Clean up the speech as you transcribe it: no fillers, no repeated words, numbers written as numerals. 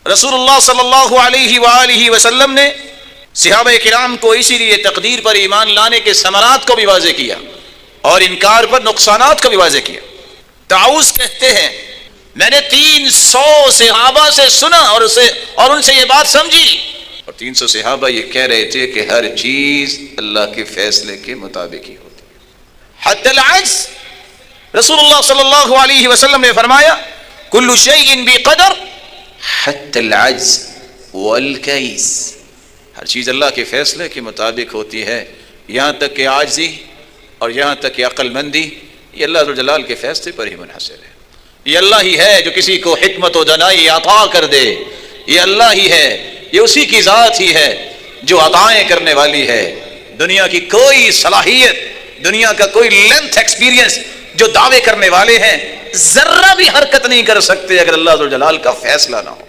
रसूलुल्लाह सल्लल्लाहु अलैहि वसल्लम ने सहाबा किराम को इसीलिए तकदीर पर ईमान लाने के समरात को भी वाज़े किया और इनकार पर नुकसानात को भी वाज़े किया। ताऊस कहते हैं मैंने 300 सहाबा से सुना और उनसे ये बात समझी, और 300 सहाबा ये कह रहे थे कि हर चीज अल्लाह के फैसले के मुताबिक ही होती है। हत्तल अज्ज़, रसूलुल्लाह सल्लल्लाहु अलैहि वसल्लम ने फरमाया कुल्लु शैइन बिक़दर हत्तल अज्ज़ वल कैस, हर चीज अल्लाह के फैसले के मुताबिक होती है, यहाँ तक कि आजिज़ी और यहाँ तक कि अक्लमंदी, ये अल्लाह ज़ुल जलाल के फैसले पर ही मुनहसर है। ये अल्लाह ही है जो किसी को हिकमत व दनाई अता कर दे, ये अल्लाह ही है, ये उसी की ज़ात ही है जो अताएं करने वाली है। दुनिया की कोई सलाहियत, दुनिया का कोई लेंथ एक्सपीरियंस जो दावे करने वाले हैं जर्रा भी हरकत नहीं कर सकते अगर अल्लाह ज़ुल जलाल का फैसला ना हो।